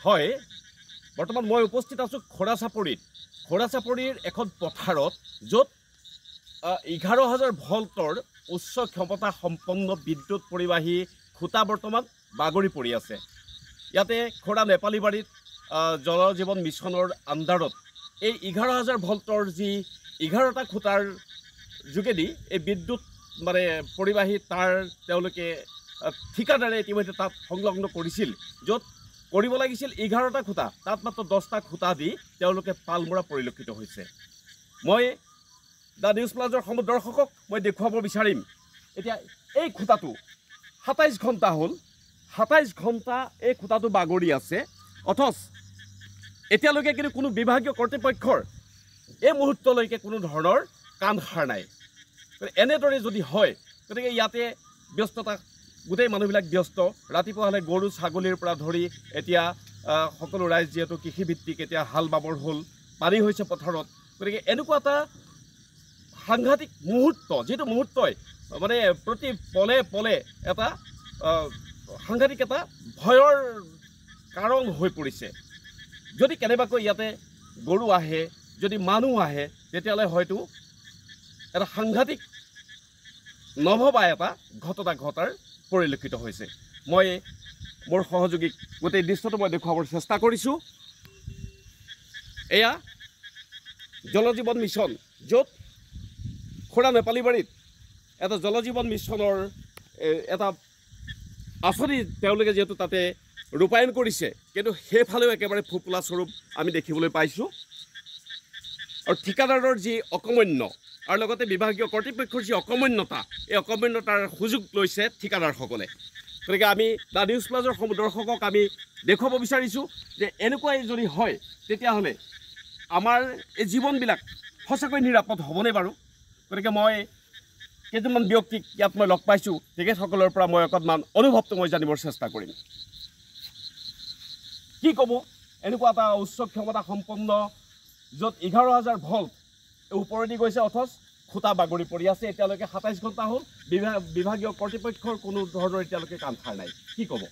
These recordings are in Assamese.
হয়, বৰ্তমান মই উপস্থিত আছোঁ খৰাচাপৰিৰ এখন পথাৰত, য'ত 11,000 ভল্টৰ উচ্চ ক্ষমতা সম্পন্ন বিদ্যুৎ পৰিবাহী খুঁটা বৰ্তমান বাগৰি পৰি আছে। ইয়াতে খোৰা নেপালীবাৰীত জল জীৱন মিছনৰ আণ্ডাৰত এই 11,000 ভল্টৰ যি 11টা খুঁটাৰ যোগেদি এই বিদ্যুৎ পৰিবাহী তাৰ তেওঁলোকে ঠিকাদাৰে ইতিমধ্যে তাত সংলগ্ন কৰিছিল, য'ত কৰিব লাগিছিল 11টা খুঁটা, তাত মাত্ৰ 10টা খুঁটা দি তেওঁলোকে পালমৰা পৰিলক্ষিত হৈছে। মই দ্য নিউজ প্লাজৰ দৰ্শকক মই দেখুৱাব বিচাৰিম, এতিয়া এই খুঁটাটো 27 ঘণ্টা হ'ল, 27 ঘণ্টা এই খুঁটাটো বাগৰি আছে, অথচ এতিয়ালৈকে কিন্তু কোনো বিভাগীয় কৰ্তৃপক্ষৰ এই মুহূৰ্তলৈকে কোনো ধৰণৰ কাণ সাৰ নাই। এনেদৰে যদি হয়, গতিকে ইয়াতে ব্যস্ততা, গোটেই মানুহবিলাক ব্যস্ত। ৰাতিপুৱা হ'লে গৰু ছাগলীৰ পৰা ধৰি এতিয়া সকলো ৰাইজ যিহেতু কৃষিভিত্তিক, এতিয়া হাল বাবৰ হ'ল, পানী হৈছে পথাৰত। গতিকে এনেকুৱা এটা সাংঘাতিক মুহূৰ্ত, যিটো মুহূৰ্তই প্ৰতি পলে পলে এটা সাংঘাতিক এটা ভয়ৰ কাৰণ হৈ পৰিছে। যদি কেনেবাকৈ ইয়াতে গৰু আহে, যদি মানুহ আহে, তেতিয়াহ'লে হয়তো এটা সাংঘাতিক নভবা এটা ঘটনা ঘটাৰ পৰিলক্ষিত হৈছে। মই মোৰ সহযোগীক গোটেই দৃশ্যটো মই দেখুৱাবৰ চেষ্টা কৰিছোঁ। এয়া জল জীৱন মিছন, য'ত খোৰা নেপালীবাৰীত এটা জল জীৱন মিছনৰ এটা আঁচনি তেওঁলোকে যিহেতু তাতে ৰূপায়ণ কৰিছে, কিন্তু সেইফালেও একেবাৰে ফোপোলা স্বৰূপ আমি দেখিবলৈ পাইছোঁ। আৰু ঠিকাদাৰৰ যি অকমন্য আৰু লগতে বিভাগীয় কৰ্তৃপক্ষৰ যি অকমন্যতা, এই অকমন্যতাৰ সুযোগ লৈছে ঠিকাদাৰসকলে। গতিকে আমি দ্য নিউজ প্লাজৰ দৰ্শকক আমি দেখুৱাব বিচাৰিছোঁ যে এনেকুৱাই যদি হয়, তেতিয়াহ'লে আমাৰ এই জীৱনবিলাক সঁচাকৈ নিৰাপদ হ'বনে বাৰু? গতিকে মই কেইজনমান ব্যক্তিক ইয়াত মই লগ পাইছোঁ, তেখেতসকলৰ পৰা মই অকণমান অনুভৱটো মই জানিবৰ চেষ্টা কৰিম। কি ক'ব এনেকুৱা এটা উচ্চ ক্ষমতা সম্পন্ন, য'ত 11,000 ভল্ট ওপৰেদি গৈছে, অথচ খুঁটা বাগৰি পৰি আছে। এতিয়ালৈকে 27 ঘণ্টা হ'ল, বিভাগীয় কৰ্তৃপক্ষৰ কোনো ধৰণৰ এতিয়ালৈকে কাম সাৰ নাই। কি ক'ব?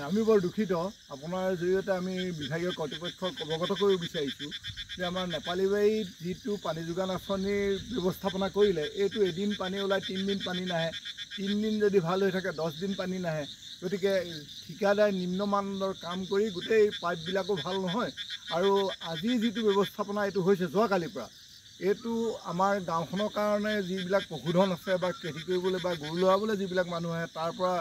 আমি বৰ দুখিত। আপোনাৰ জৰিয়তে আমি বিভাগীয় কৰ্তৃপক্ষক অৱগত কৰিব বিচাৰিছোঁ যে আমাৰ নেপালীবাৰীত যিটো পানী যোগান আঁচনিৰ ব্যৱস্থাপনা কৰিলে, এইটো এদিন পানী ওলায়, 3 দিন পানী নাহে, 3 দিন যদি ভাল হৈ থাকে 10 দিন পানী নাহে। গতিকে ঠিকাদাৰে নিম্নমানদণ্ডৰ কাম কৰি গোটেই পাইপবিলাকো ভাল নহয়। আৰু আজি যিটো ব্যৱস্থাপনা এইটো হৈছে যোৱাকালিৰ পৰা, এইটো আমাৰ গাঁওখনৰ কাৰণে যিবিলাক পশুধন আছে বা খেতি কৰিবলৈ বা গৰু লৰাবলৈ যিবিলাক মানুহ আহে, তাৰ পৰা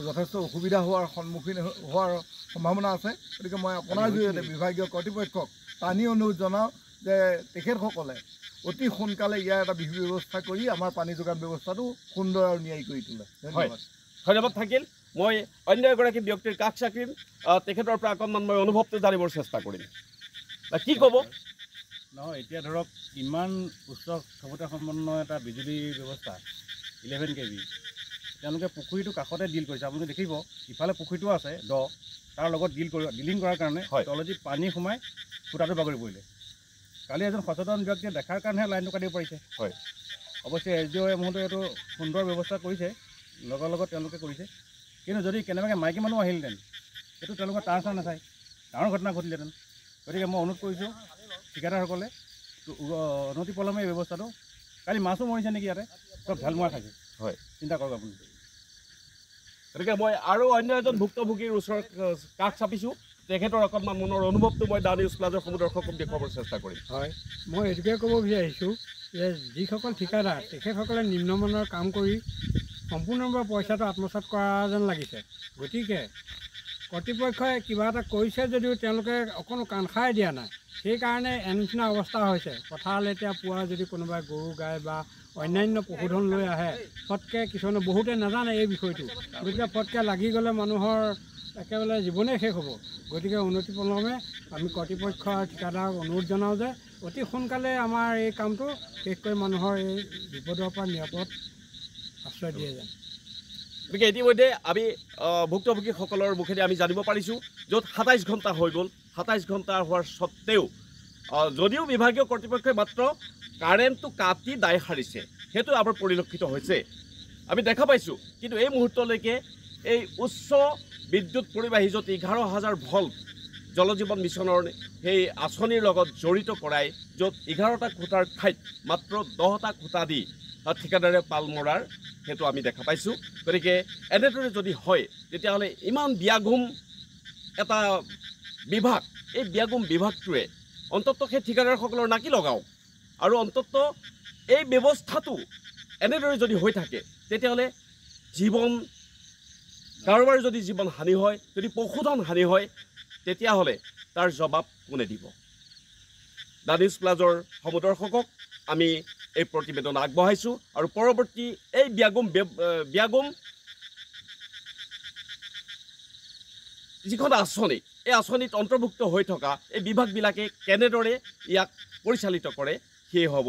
যথেষ্ট অসুবিধা হোৱাৰ সন্মুখীন হোৱাৰ সম্ভাৱনা আছে। গতিকে মই আপোনাৰ জৰিয়তে বিভাগীয় কৰ্তৃপক্ষক টানি অনুৰোধ জনাওঁ যে তেখেতসকলে অতি সোনকালে ইয়াৰ এটা বিধি ব্যৱস্থা কৰি আমাৰ পানী যোগান ব্যৱস্থাটো সুন্দৰ আৰু ন্যায়ী কৰি তোলে। ধন্যবাদ। ধন্যবাদ থাকিল। মই অন্য এগৰাকী ব্যক্তিৰ কাষ চাপিম, তেখেতৰ পৰা অকণমান মই অনুভৱটো জানিবৰ চেষ্টা কৰিম। কি ক'ব? নহয়, এতিয়া ধৰক ইমান উচ্চ ক্ষমতা সম্পন্ন এটা বিজুলী ব্যৱস্থা 11 kV, তেওঁলোকে পুখুৰীটো কাষতে ডিল কৰিছে। আপুনি দেখিব ইফালে পুখুৰীটো আছে দ, তাৰ লগত ডিলিং কৰাৰ কাৰণে তলেদি পানী সোমাই খুঁটাটো বাগৰি পৰিলে। কালি এজন সচেতন ব্যক্তিয়ে দেখাৰ কাৰণেহে লাইনটো কাটিব পাৰিছে। হয়, অৱশ্যে SDO এই মুহূৰ্তে এইটো সুন্দৰ ব্যৱস্থা কৰিছে, লগত লগত তেওঁলোকে কৰিছে। কিন্তু যদি কেনেবাকৈ মাইকী মানুহ আহিলহেঁতেন, সেইটো তেওঁলোকৰ তাৰ চাৰ নাচায়, ডাঙৰ ঘটনা ঘটিলেহেঁতেন। গতিকে মই অনুৰোধ কৰিছোঁ ঠিকাদাৰসকলে অনতি পলমে এই ব্যৱস্থাটো, কালি মাছো মৰিছে নেকি ইয়াতে, চব ঢাল মৰা খাইছে। হয়, চিন্তা কৰক আপুনি। গতিকে মই আৰু অন্য এজন ভুক্তভোগীৰ ওচৰত কাষ চাপিছোঁ, তেখেতৰ অকণমান মনৰ অনুভৱটো মই দ্য নিউজ প্লাজৰ দৰ্শকক দেখুৱাবৰ চেষ্টা কৰিম। হয়, মই এইটোকে ক'ব বিচাৰিছোঁ যে যিসকল ঠিকাদাৰ, তেখেতসকলে নিম্নমানৰ কাম কৰি সম্পূৰ্ণভাৱে পইচাটো আত্মসাৎ কৰা যেন লাগিছে। গতিকে কৰ্তৃপক্ষই কিবা এটা কৰিছে যদিও তেওঁলোকে অকণো কাণসাৰে দিয়া নাই। সেইকাৰণে এনে অৱস্থা হৈছে। পথাৰলৈ এতিয়া পুৱা যদি কোনোবাই গৰু গাই বা অন্যান্য পশুধন লৈ আহে, ফটকৈ কিছুমানে বহুতে নাজানে এই বিষয়টো, গতিকে ফটকৈ লাগি গ'লে মানুহৰ একেবাৰে জীৱনেই শেষ হ'ব। গতিকে উন্নতি পলমে আমি কৰ্তৃপক্ষ আৰু ঠিকাদাৰক অনুৰোধ জনাওঁ যে অতি সোনকালে আমাৰ এই কামটো শেষ কৰি মানুহৰ এই বিপদৰ পৰা নিৰাপদ আশ্ৰয় দিয়ে যেন। গতিকে ইতিমধ্যে আমি ভুক্তভোগীসকলৰ মুখেদি আমি জানিব পাৰিছোঁ, য'ত 27 ঘণ্টা হৈ গ'ল, 27 ঘণ্টা হোৱাৰ স্বত্তেও যদিও বিভাগীয় কৰ্তৃপক্ষই মাত্ৰ কাৰেণ্টটো কাটি দায় সাৰিছে, সেইটো আমাৰ পৰিলক্ষিত হৈছে, আমি দেখা পাইছোঁ। কিন্তু এই মুহূৰ্তলৈকে এই উচ্চ বিদ্যুৎ পৰিবাহী, য'ত 11,000 ভল্ট জল জীৱন মিছনৰ সেই আঁচনিৰ লগত জড়িত কৰাই য'ত 11টা খুঁটাৰ ঠাইত মাত্ৰ 10টা খুঁটা দি ঠিকাদাৰে পাল মৰাৰ সেইটো আমি দেখা পাইছোঁ। গতিকে এনেদৰে যদি হয় তেতিয়াহ'লে ইমান ব্যাঘুম এটা বিভাগ, এই ব্যাঘুম বিভাগটোৱে অন্ততঃ সেই ঠিকাদাৰসকলৰ নাকি লগাওক আৰু অন্ততঃ এই ব্যৱস্থাটো এনেদৰে যদি হৈ থাকে তেতিয়াহ'লে জীৱন কাৰোবাৰ যদি জীৱন হানি হয়, যদি পশুধন হানি হয়, তেতিয়াহ'লে তাৰ জবাব কোনে দিব? দ্য নিউজ প্লাজৰ সমদৰ্শকক আমি এই প্ৰতিবেদন আগবঢ়াইছোঁ আৰু পৰৱৰ্তী এই ব্যাঘুম যিখন আঁচনি, এই আঁচনিত অন্তৰ্ভুক্ত হৈ থকা এই বিভাগবিলাকে কেনেদৰে ইয়াক পৰিচালিত কৰে সেয়ে হ'ব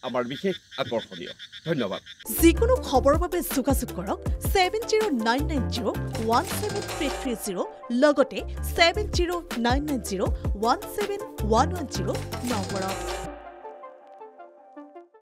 আমাৰ বিশেষ আকৰ্ষণীয়। ধন্যবাদ। যিকোনো খবৰৰ বাবে যোগাযোগ কৰক 7099017330 লগতে 7099017110 নম্বৰত।